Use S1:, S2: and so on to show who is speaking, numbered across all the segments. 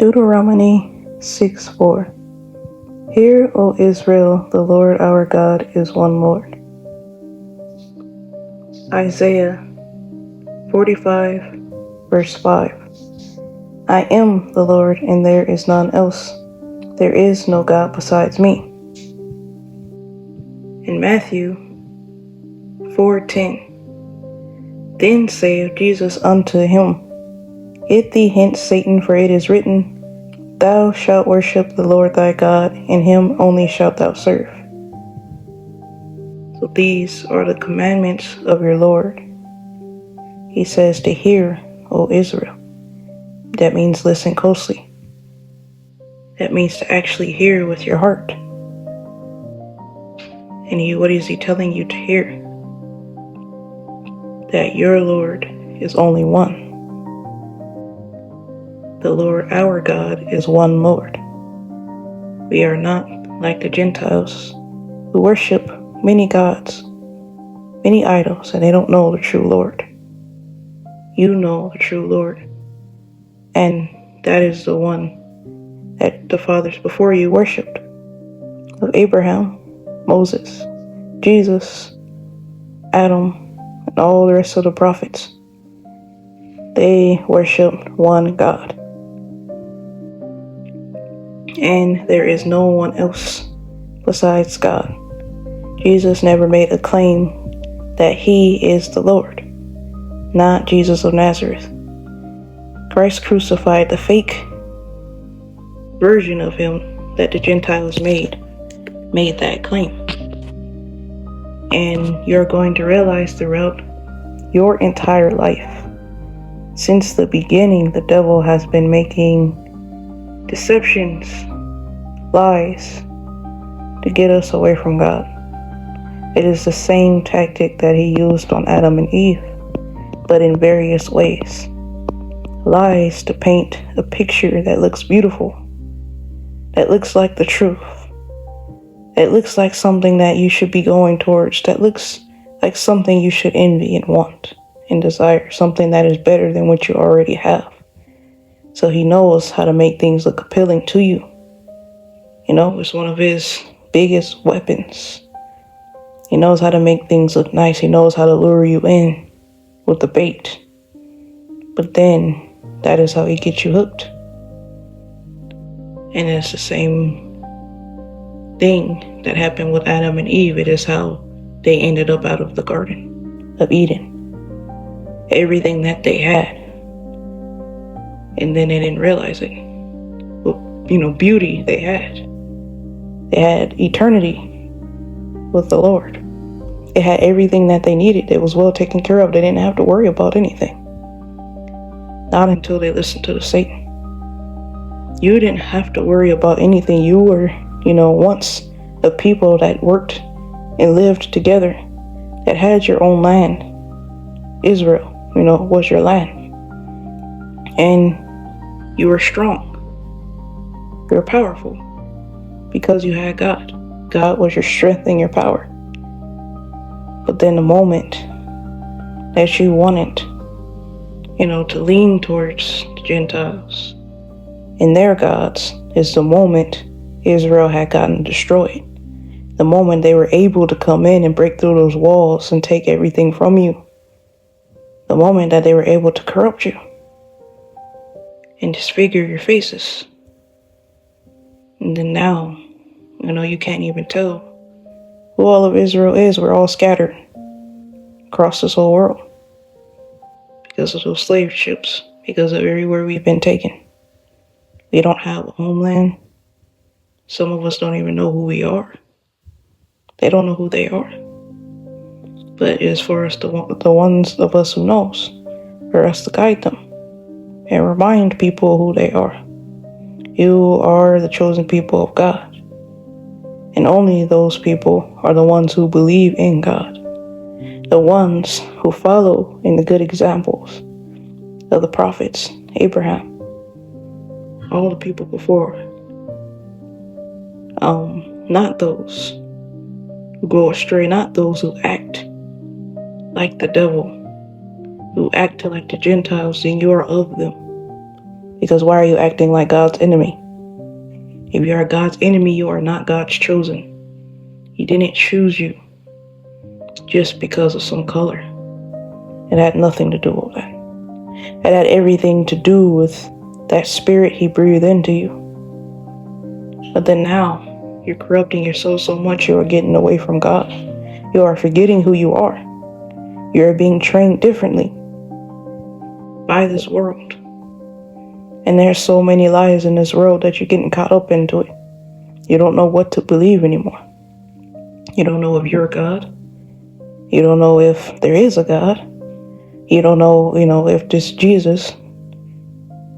S1: Deuteronomy 6:4. Hear, O Israel, the Lord our God is one Lord. Isaiah 45, verse 5. I am the Lord, and there is none else. There is no God besides me. In Matthew 4:10. Then saith Jesus unto him, Get thee hence, Satan, for it is written, Thou shalt worship the Lord thy God, and him only shalt thou serve. So these are the commandments of your Lord. He says to hear, O Israel. That means listen closely. That means to actually hear with your heart. And what is he telling you to hear? That your Lord is only one. The Lord our God is one Lord. We are not like the Gentiles who worship many gods, many idols, and they don't know the true Lord. You know the true Lord, and that is the one that the fathers before you worshipped, of Abraham, Moses, Jesus, Adam, and all the rest of the prophets. They worshiped one God. And there is no one else besides God. Jesus never made a claim that he is the Lord, not Jesus of Nazareth. Christ crucified the fake version of him that the Gentiles made that claim. And you're going to realize throughout your entire life, since the beginning, the devil has been making deceptions, lies, to get us away from God. It is the same tactic that he used on Adam and Eve, but in various ways. Lies to paint a picture that looks beautiful, that looks like the truth, that looks like something that you should be going towards, that looks like something you should envy and want and desire, something that is better than what you already have. So he knows how to make things look appealing to you. You know, it's one of his biggest weapons. He knows how to make things look nice. He knows how to lure you in with the bait. But then, that is how he gets you hooked. And it's the same thing that happened with Adam and Eve. It is how they ended up out of the Garden of Eden. Everything that they had. And then they didn't realize it. Well, beauty they had. They had eternity with the Lord. It had everything that they needed. It was well taken care of. They didn't have to worry about anything. Not until they listened to the Satan. You didn't have to worry about anything. You were, once a people that worked and lived together, that had your own land. Israel, was your land. And you were strong. You were powerful because you had God. God was your strength and your power. But then the moment that you wanted, to lean towards the Gentiles and their gods is the moment Israel had gotten destroyed. The moment they were able to come in and break through those walls and take everything from you. The moment that they were able to corrupt you and disfigure your faces. And then now, you can't even tell who all of Israel is. We're all scattered across this whole world because of those slave ships, because of everywhere we've been taken. We don't have a homeland. Some of us don't even know who we are. They don't know who they are. But it's for us, the ones of us who knows, for us to guide them and remind people who they are. You are the chosen people of God. And only those people are the ones who believe in God. The ones who follow in the good examples of the prophets, Abraham, all the people before. Not those who go astray, not those who act like the devil, who act like the Gentiles, and you are of them. Because why are you acting like God's enemy? If you are God's enemy, you are not God's chosen. He didn't choose you just because of some color. It had nothing to do with that. It had everything to do with that spirit he breathed into you. But then now, you're corrupting yourself so much you are getting away from God. You are forgetting who you are. You are being trained differently by this world. And there's so many lies in this world that you're getting caught up into it. You don't know what to believe anymore. You don't know if you're God. You don't know if there is a God. You don't know, if this Jesus,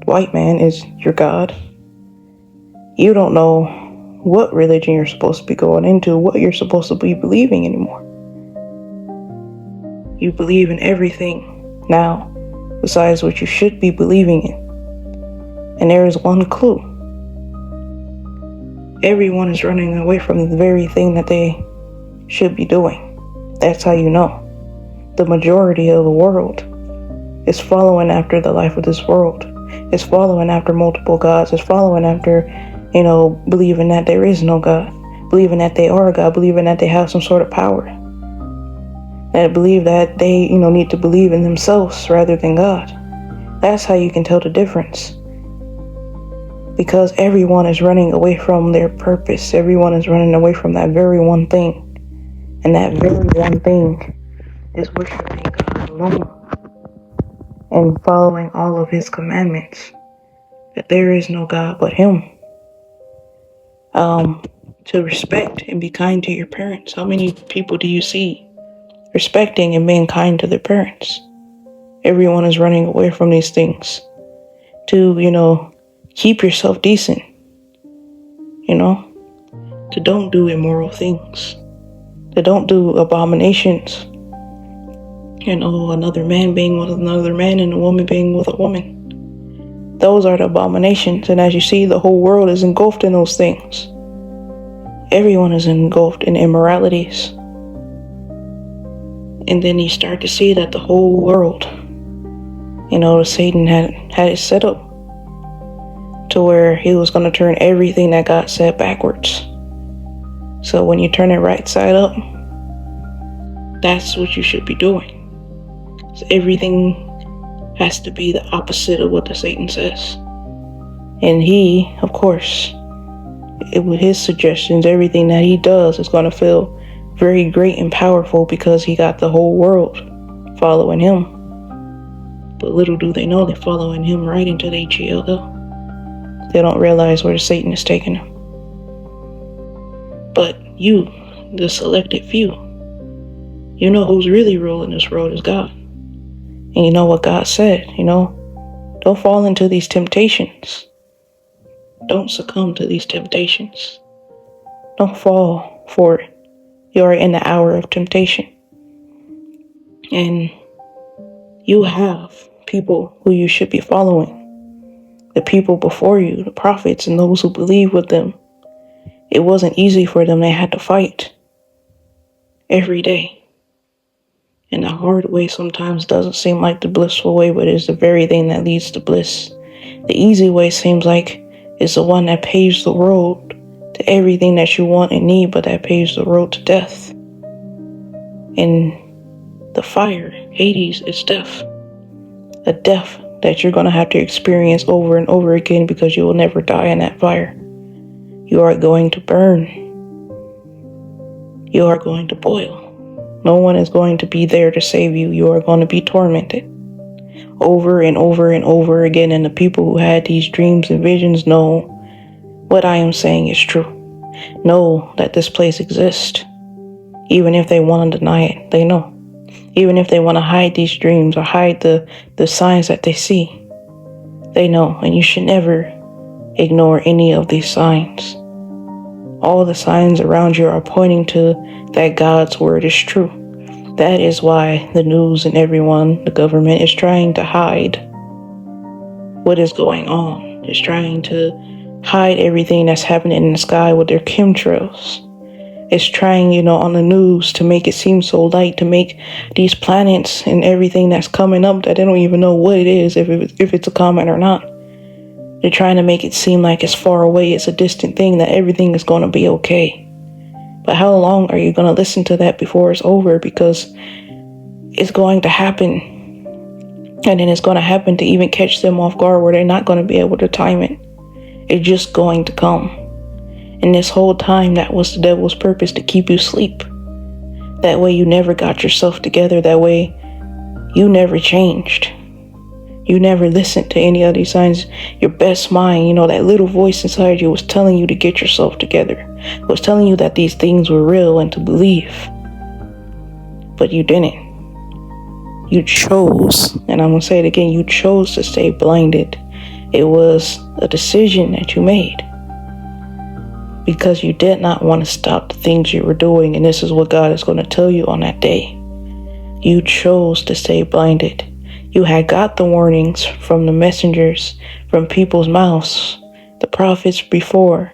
S1: white man, is your God. You don't know what religion you're supposed to be going into, what you're supposed to be believing anymore. You believe in everything now besides what you should be believing in. And there is one clue. Everyone is running away from the very thing that they should be doing. That's how you know. The majority of the world is following after the life of this world. It's following after multiple gods. It's following after, believing that there is no God. Believing that they are God. Believing that they have some sort of power. That believe that they, need to believe in themselves rather than God. That's how you can tell the difference. Because everyone is running away from their purpose. Everyone is running away from that very one thing. And that very one thing is worshiping God alone and following all of his commandments. That there is no God but him. To respect and be kind to your parents. How many people do you see respecting and being kind to their parents? Everyone is running away from these things. To, keep yourself decent. To don't do immoral things. To don't do abominations. Another man being with another man and a woman being with a woman. Those are the abominations. And as you see, the whole world is engulfed in those things. Everyone is engulfed in immoralities. And then you start to see that the whole world, Satan had it set up to where he was going to turn everything that God said backwards. So when you turn it right side up, that's what you should be doing. So everything has to be the opposite of what the Satan says. And he, of course, with his suggestions, everything that he does is going to feel very great and powerful because he got the whole world following him. But little do they know they're following him right into the HELL. They don't realize where Satan is taking them. But you, the selected few, who's really ruling this world is God. And you know what God said, don't fall into these temptations. Don't succumb to these temptations. Don't fall for it. You are in the hour of temptation. And you have people who you should be following. The people before you, the prophets and those who believe with them. It wasn't easy for them. They had to fight every day. And the hard way sometimes doesn't seem like the blissful way, but it's the very thing that leads to bliss. The easy way seems like it's the one that paves the road to everything that you want and need, but that paves the road to death. And the fire, Hades, is death. A death that you're going to have to experience over and over again because you will never die in that fire. You are going to burn. You are going to boil. No one is going to be there to save you. You are going to be tormented over and over and over again. And the people who had these dreams and visions know what I am saying is true. Know that this place exists. Even if they want to deny it, they know. Even if they want to hide these dreams or hide the signs that they see, they know. And you should never ignore any of these signs. All the signs around you are pointing to that God's word is true. That is why the news and everyone, the government, is trying to hide what is going on. It's trying to hide everything that's happening in the sky with their chemtrails. It's trying, on the news to make it seem so light, to make these planets and everything that's coming up that they don't even know what it is, if it's a comet or not. They're trying to make it seem like it's far away, it's a distant thing, that everything is going to be okay. But how long are you going to listen to that before it's over? Because it's going to happen. And then it's going to happen to even catch them off guard where they're not going to be able to time it. It's just going to come. And this whole time, that was the devil's purpose, to keep you asleep. That way you never got yourself together. That way you never changed. You never listened to any of these signs. Your best mind, that little voice inside you was telling you to get yourself together. Was telling you that these things were real and to believe. But you didn't. You chose, and I'm going to say it again, you chose to stay blinded. It was a decision that you made. Because you did not want to stop the things you were doing. And this is what God is going to tell you on that day. You chose to stay blinded. You had got the warnings from the messengers, from people's mouths, the prophets before.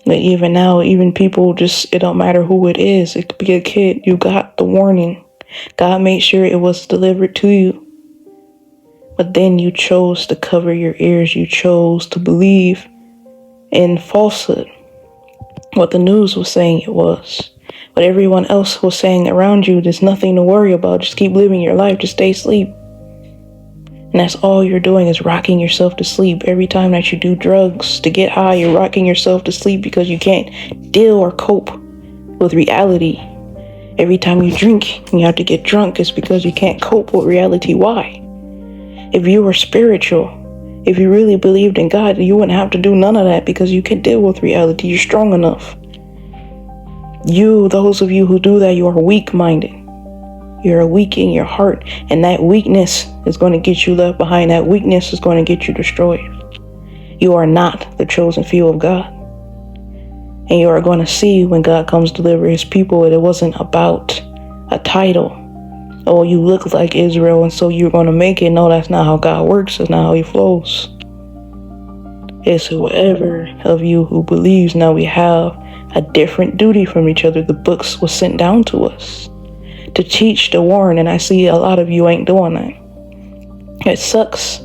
S1: But even now, even people it don't matter who it is. It could be a kid. You got the warning. God made sure it was delivered to you. But then you chose to cover your ears. You chose to believe in falsehood. What the news was saying it was. What everyone else was saying around you, there's nothing to worry about. Just keep living your life. Just stay asleep. And that's all you're doing, is rocking yourself to sleep. Every time that you do drugs to get high, you're rocking yourself to sleep because you can't deal or cope with reality. Every time you drink and you have to get drunk, it's because you can't cope with reality. Why? If you were spiritual, if you really believed in God, you wouldn't have to do none of that because you can deal with reality. You're strong enough. Those of you who do that, you are weak-minded. You're weak in your heart, and that weakness is going to get you left behind. That weakness is going to get you destroyed. You are not the chosen few of God. And you are going to see when God comes to deliver his people, it wasn't about a title. Oh, you look like Israel, and so you're going to make it. No, that's not how God works. That's not how he flows. It's whoever of you who believes. Now we have a different duty from each other. The books was sent down to us to teach, to warn, and I see a lot of you ain't doing that. It sucks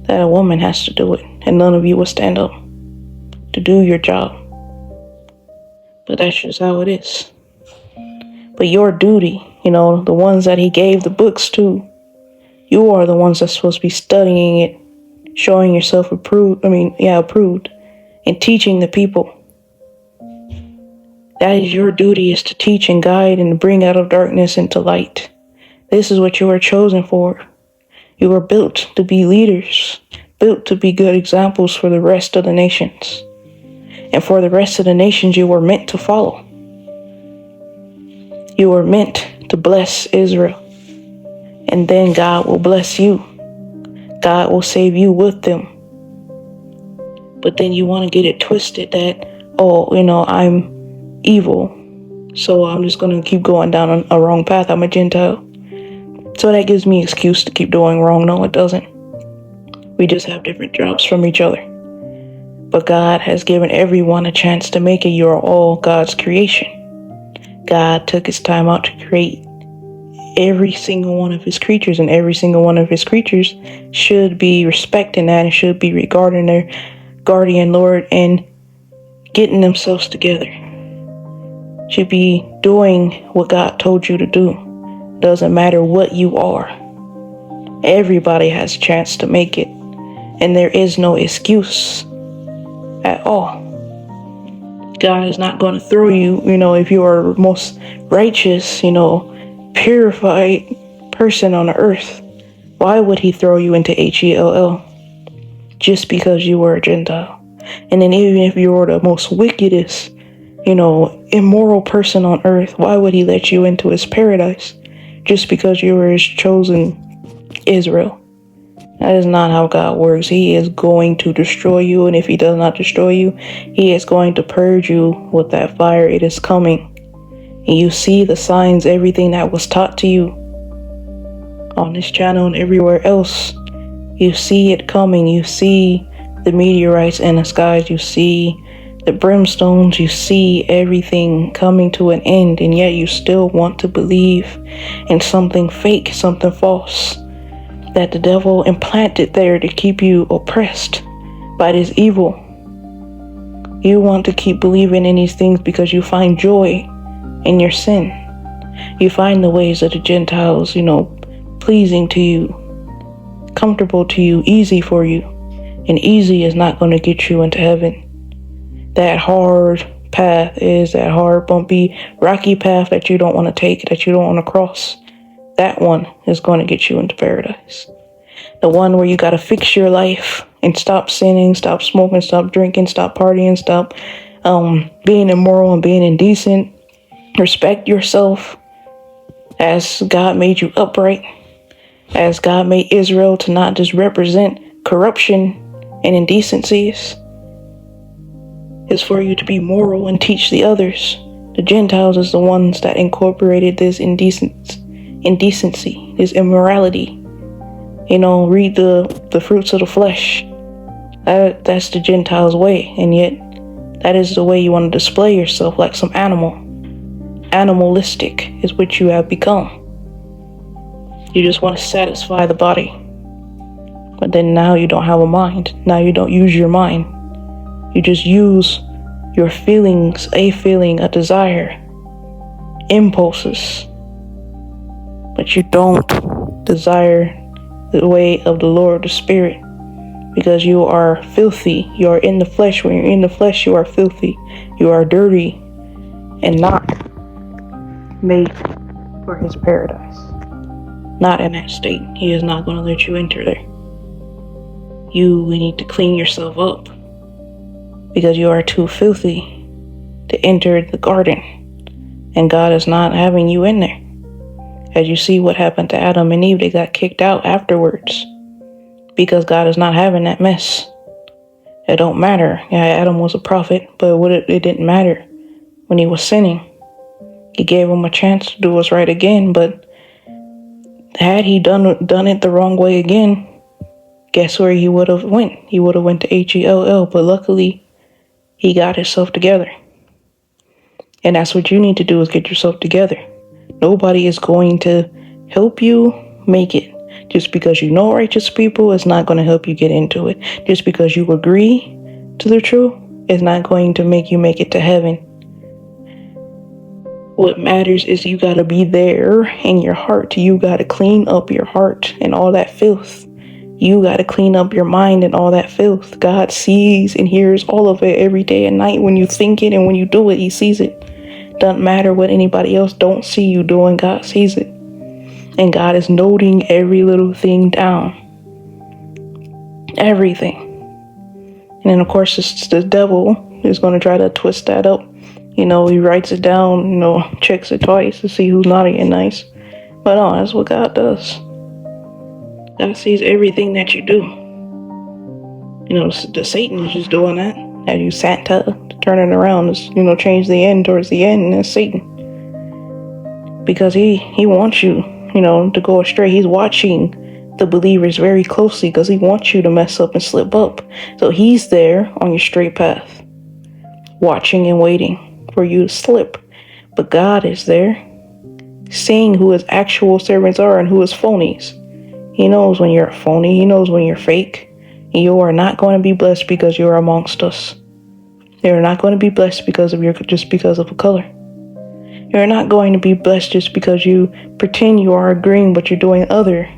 S1: that a woman has to do it, and none of you will stand up to do your job. But that's just how it is. But your duty, the ones that he gave the books to, you are the ones that's supposed to be studying it, showing yourself approved, and teaching the people. That is your duty, is to teach and guide and bring out of darkness into light. This is what you are chosen for. You were built to be leaders, built to be good examples for the rest of the nations. And for the rest of the nations, you were meant to follow. You were meant to bless Israel. And then God will bless you. God will save you with them. But then you want to get it twisted that, I'm evil, so I'm just going to keep going down a wrong path. I'm a Gentile. So that gives me excuse to keep doing wrong. No, it doesn't. We just have different jobs from each other. But God has given everyone a chance to make it. You are all God's creation. God took his time out to create every single one of his creatures, and every single one of his creatures should be respecting that and should be regarding their guardian Lord and getting themselves together. Should be doing what God told you to do. Doesn't matter what you are. Everybody has a chance to make it. And there is no excuse at all. God is not going to throw you, if you are the most righteous, purified person on the earth. Why would he throw you into Hell? Just because you were a Gentile. And then even if you were the most wickedest, immoral person on earth, why would he let you into his paradise? Just because you were his chosen Israel. That is not how God works. He is going to destroy you, and if he does not destroy you, he is going to purge you with that fire. It is coming. And you see the signs, everything that was taught to you on this channel and everywhere else. You see it coming. You see the meteorites in the skies. You see the brimstones. You see everything coming to an end, and yet you still want to believe in something fake, something false that the devil implanted there to keep you oppressed. by this evil. You want to keep believing in these things because you find joy in your sin. You find the ways of the Gentiles, pleasing to you, comfortable to you, easy for you. And easy is not going to get you into heaven. That hard path is that hard, bumpy, rocky path that you don't want to take, that you don't want to cross. That one is going to get you into paradise. The one where you got to fix your life and stop sinning, stop smoking, stop drinking, stop partying, stop being immoral and being indecent. Respect yourself as God made you upright, as God made Israel to not just represent corruption and indecencies. Is for you to be moral and teach the others. The Gentiles is the ones that incorporated this indecency, this immorality. Read the fruits of the flesh. That's the Gentiles' way, and yet that is the way you want to display yourself, like some animal. Animalistic is what you have become. You just want to satisfy the body. But then now you don't have a mind. Now you don't use your mind. You just use your feelings, a feeling, a desire, impulses. But you don't desire the way of the Lord, the Spirit, because you are filthy. You are in the flesh. When you're in the flesh, you are filthy. You are dirty and not made for his paradise. Not in that state. He is not going to let you enter there. You need to clean yourself up because you are too filthy to enter the garden, and God is not having you in there. As you see what happened to Adam and Eve, they got kicked out afterwards because God is not having that mess. It don't matter. Yeah, Adam was a prophet, but it didn't matter when he was sinning. He gave him a chance to do what's right again, but had he done it the wrong way again, guess where he would have went? He would have went to Hell, but luckily he got himself together. And that's what you need to do, is get yourself together. Nobody is going to help you make it. Just because you know righteous people is not going to help you get into it. Just because you agree to the truth is not going to make you make it to heaven. What matters is you got to be there in your heart. You got to clean up your heart and all that filth. You got to clean up your mind and all that filth. God sees and hears all of it every day and night. When you think it and when you do it, he sees it. Doesn't matter what anybody else don't see you doing, God sees it. And God is noting every little thing down. Everything. And then of course it's the devil is going to try to twist that up. He writes it down, checks it twice to see who's naughty and nice. But no, that's what God does. God sees everything that you do. The Satan is just doing that. As you Santa to turn it around, is change the end towards the end, and that's Satan. Because he wants you, to go astray. He's watching the believers very closely because he wants you to mess up and slip up. So he's there on your straight path, watching and waiting for you to slip. But God is there, seeing who his actual servants are and who his phonies. He knows when you're a phony. He knows when you're fake. You are not going to be blessed because you're amongst us. You're not going to be blessed just because of a color. You're not going to be blessed just because you pretend you are agreeing, but you're doing other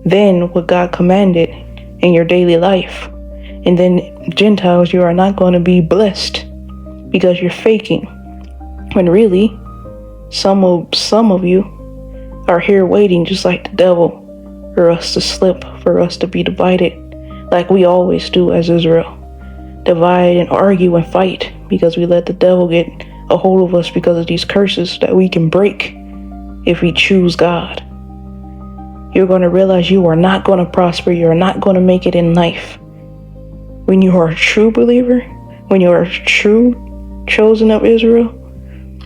S1: than what God commanded in your daily life. And then Gentiles, you are not going to be blessed because you're faking. When really, some of you are here waiting just like the devil for us to slip, for us to be divided, like we always do as Israel. Divide and argue and fight because we let the devil get a hold of us because of these curses that we can break if we choose God. You're going to realize you are not going to prosper. You're not going to make it in life. When you are a true believer, when you are a true chosen of Israel,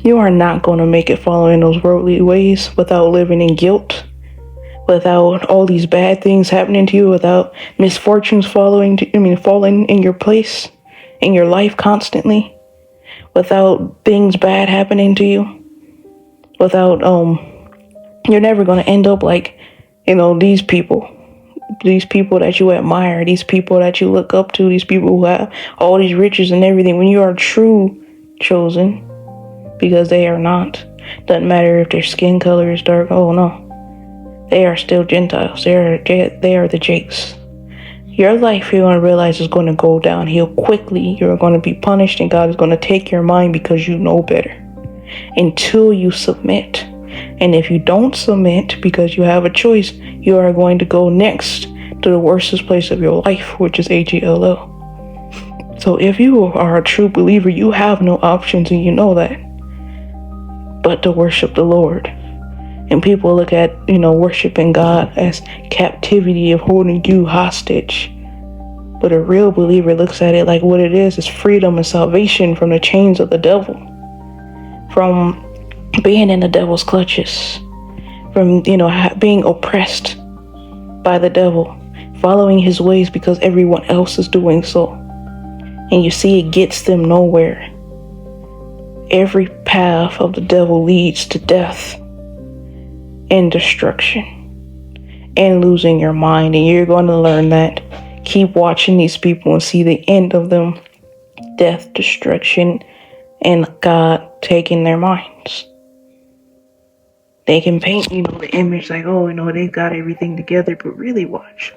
S1: you are not going to make it following those worldly ways without living in guilt, without all these bad things happening to you, without misfortunes falling in your place, in your life constantly, without things bad happening to you, without, you're never going to end up like, these people, these people that you admire, these people that you look up to, these people who have all these riches and everything, when you are true chosen, because they are not. Doesn't matter if their skin color is dark. Oh no, they are still Gentiles. They are the Jakes. Your life, you're going to realize, is going to go downhill quickly. You're going to be punished, and God is going to take your mind because you know better until you submit. And if you don't submit because you have a choice, you are going to go next to the worstest place of your life, which is HELL. So if you are a true believer, you have no options, and you know that, but to worship the Lord. And people look at, worshiping God as captivity, of holding you hostage. But a real believer looks at it like what it is freedom and salvation from the chains of the devil. From being in the devil's clutches. From, being oppressed by the devil. Following his ways because everyone else is doing so. And you see, it gets them nowhere. Every path of the devil leads to death and destruction and losing your mind, and you're going to learn that. Keep watching these people and see the end of them: death, destruction, and God taking their minds. They can paint, the image like, oh, they've got everything together, but really watch.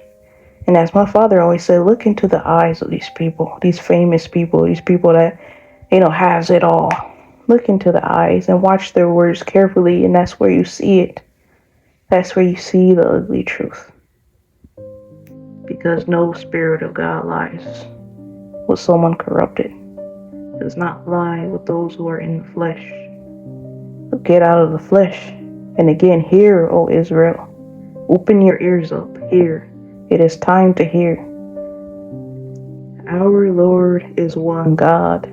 S1: And as my father always said, look into the eyes of these people, these famous people, these people that, has it all. Look into the eyes and watch their words carefully, and that's where you see it. That's where you see the ugly truth. Because no spirit of God lies with someone corrupted. Does not lie with those who are in the flesh. So get out of the flesh. And again, hear, O Israel. Open your ears up. Hear. It is time to hear. Our Lord is one God.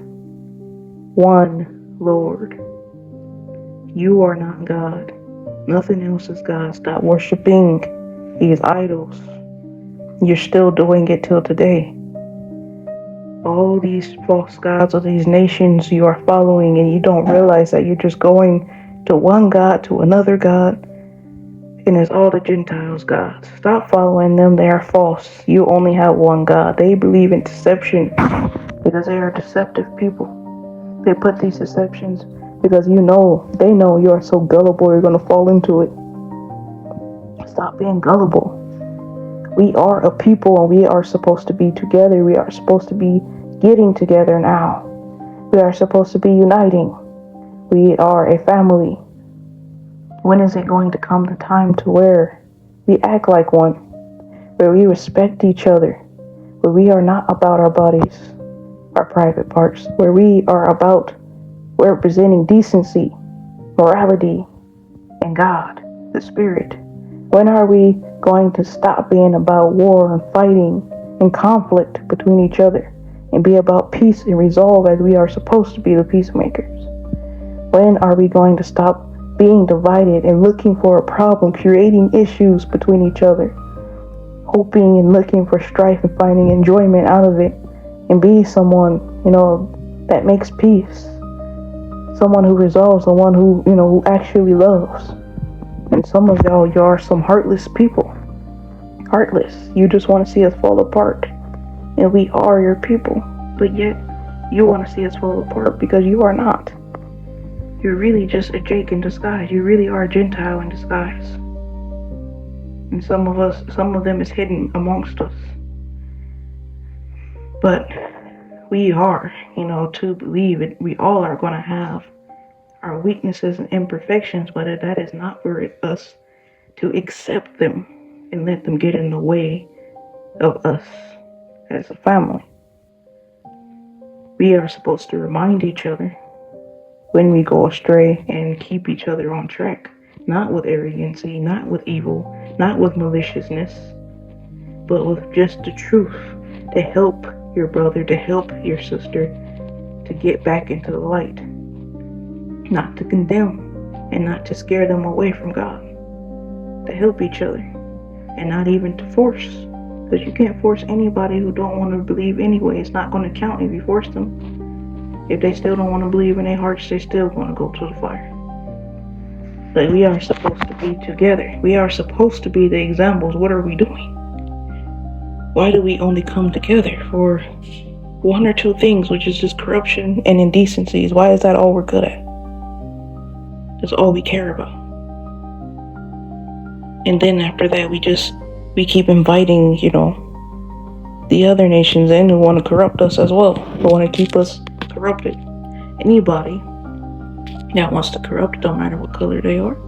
S1: One Lord. You are not God. Nothing else is God. Stop worshiping these idols. You're still doing it till today. All these false gods of these nations you are following, and you don't realize that you're just going to one God, to another God, and it's all the Gentiles' gods. Stop following them. They are false. You only have one God. They believe in deception because they are deceptive people. They put these deceptions because they know you are so gullible, you're going to fall into it. Stop being gullible. We are a people, and we are supposed to be together. We are supposed to be getting together now. We are supposed to be uniting. We are a family. When is it going to come the time to where we act like one, where we respect each other, where we are not about our bodies, our private parts, where we are about representing decency, morality, and God, the Spirit? When are we going to stop being about war and fighting and conflict between each other and be about peace and resolve as we are supposed to be the peacemakers? When are we going to stop being divided and looking for a problem, creating issues between each other, hoping and looking for strife and finding enjoyment out of it, and be someone, that makes peace? Someone who resolves, someone who actually loves. And some of y'all, you are some heartless people. Heartless. You just want to see us fall apart. And we are your people. But yet, you want to see us fall apart because you are not. You're really just a Jake in disguise. You really are a Gentile in disguise. And some of them is hidden amongst us. But we are, to believe it. We all are going to have our weaknesses and imperfections, but that is not for us to accept them and let them get in the way of us as a family. We are supposed to remind each other when we go astray and keep each other on track, not with arrogancy, not with evil, not with maliciousness, but with just the truth, to help your brother, to help your sister to get back into the light. Not to condemn and not to scare them away from God. To help each other and not even to force. Because you can't force anybody who don't want to believe anyway. It's not going to count if you force them. If they still don't want to believe in their hearts, they still going to go to the fire. But we are supposed to be together. We are supposed to be the examples. What are we doing? Why do we only come together for one or two things, which is just corruption and indecencies? Why is that all we're good at? That's all we care about. And then after that, we keep inviting, the other nations in who want to corrupt us as well, who want to keep us corrupted. Anybody that wants to corrupt, don't matter what color they are.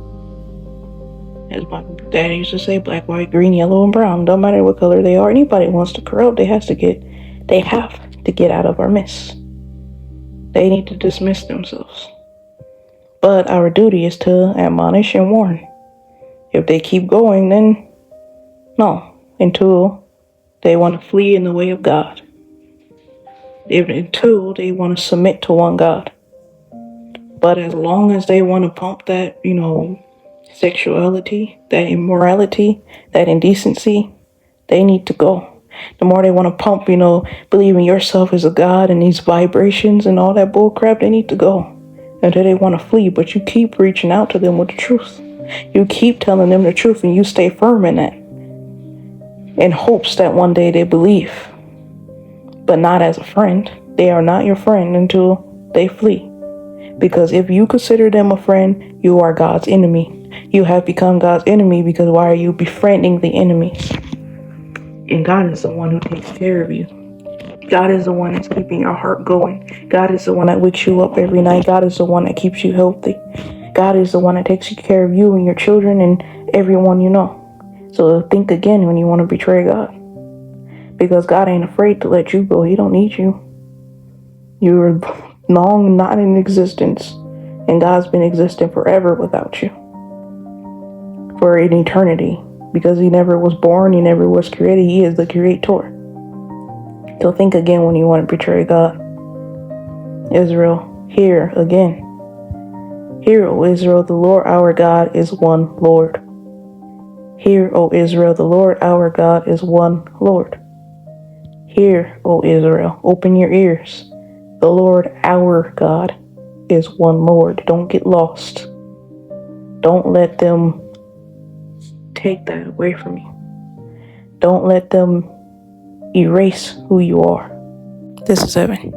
S1: As my dad used to say, black, white, green, yellow, and brown, don't matter what color they are. Anybody who wants to corrupt, they have to get out of our midst. They need to dismiss themselves. But our duty is to admonish and warn. If they keep going, then no, until they want to flee in the way of God. Until they want to submit to one God. But as long as they want to pump that, sexuality, that immorality, that indecency, they need to go. The more they want to pump, believing yourself as a God and these vibrations and all that bull crap, they need to go. Until they want to flee, but you keep reaching out to them with the truth. You keep telling them the truth and you stay firm in that. In hopes that one day they believe. But not as a friend. They are not your friend until they flee. Because if you consider them a friend, you are God's enemy. You have become God's enemy because why are you befriending the enemy? And God is the one who takes care of you. God is the one that's keeping your heart going. God is the one that wakes you up every night. God is the one that keeps you healthy. God is the one that takes care of you and your children and everyone you know. So think again when you want to betray God. Because God ain't afraid to let you go. He don't need you. You're long not in existence. And God's been existing forever without you. For an eternity. Because he never was born. He never was created. He is the creator. So think again when you want to betray God. Israel, hear again. Hear, O Israel, the Lord our God is one Lord. Hear, O Israel, the Lord our God is one Lord. Hear, O Israel, open your ears. The Lord our God is one Lord. Don't get lost. Don't let them take that away from you. Don't let them erase who you are. This is Evan.